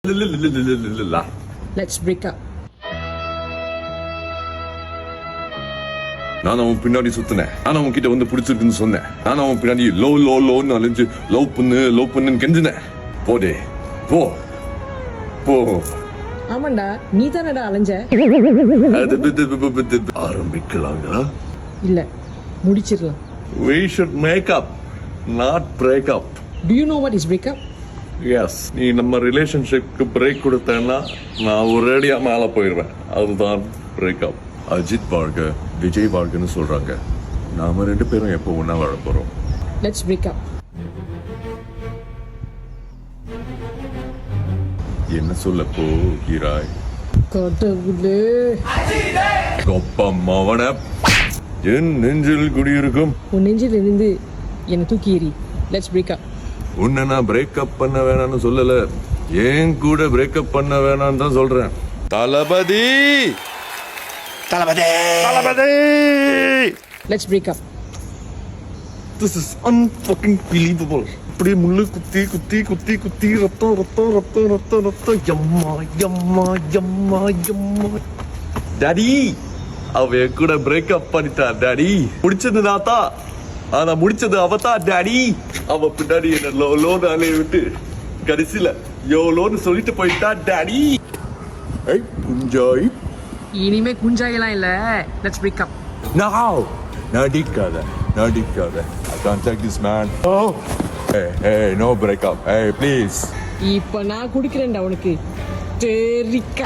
Let's break up. நான் அவன் பின்னாடி சுத்தினேன். நான் அவன் கிட்ட வந்து பிடிச்சிருக்குன்னு சொன்னேன். நான் அவன் பின்னாடி லோன்னு அலைஞ்சு லவ் பண்ணுன்னு கெஞ்சினேன். போடே போ போ. ஆமாண்டா, நீ தானடா அலைஞ்ச. ஆரம்பிக்கலாங்களா? இல்ல, முடிச்சிடலாம். We should make up, not break up. Do you know what is break up? Yes. நீ நம்ம ரிலேஷன்ஷிப்க்கு பிரேக் கொடுத்தேன்னா நான் ஒரேடியா மேல போயிடுவேன். அதுதான் பிரேக் அப். அஜித் வாழ்க, விஜய் வாழ்கன்னு சொல்றாங்க. நாம ரெண்டு பேரும் எப்போ ஒன்னா வாழ போறோம்? Let's break up. என்ன சொல்ல போகிறாய்? கடவுளே, கொப்பம்மாவன என் நெஞ்சில் குடியிருக்கும். உன் நெஞ்சில் இருந்து என்னை தூக்கி எறி. Let's break up. உன்னை நான் பிரேக்கப் பண்ண வேணாம்னு சொல்லல, ஏன் கூட பிரேக்கப் பண்ண வேணாம்னு தான் சொல்றேன். தளபதி தளபதி தளபதி. Let's break up. This is unfucking believable. அப்படியே முள்ளு குத்தி குத்தி குத்தி குத்தி ரத்தம் ரத்தம் ரத்தம் ரத்தம் ரத்தம். எம்மா எம்மா எம்மா எம்மா. டாடி, அவ கூட பிரேக்கப் பண்ணிட்டா டாடி. முடிச்சது நான் தான், ஆனா முடிச்சது அவதான் டாடி. அவ பின்னாடி என்ன லோன்னு அலைய விட்டு கடைசியில யோலோன்னு சொல்லிட்டு போயிட்டா டாடி. ஏய் குஞ்சாய், இனிமே குஞ்சாயெல்லாம் இல்ல. Let's break up. now நடிக்காத நடிக்காத. I can't take this man. Oh hey no break up. Hey please. இப்ப நான் குடிக்கிறேன்டா உனக்கு. தெரிக்க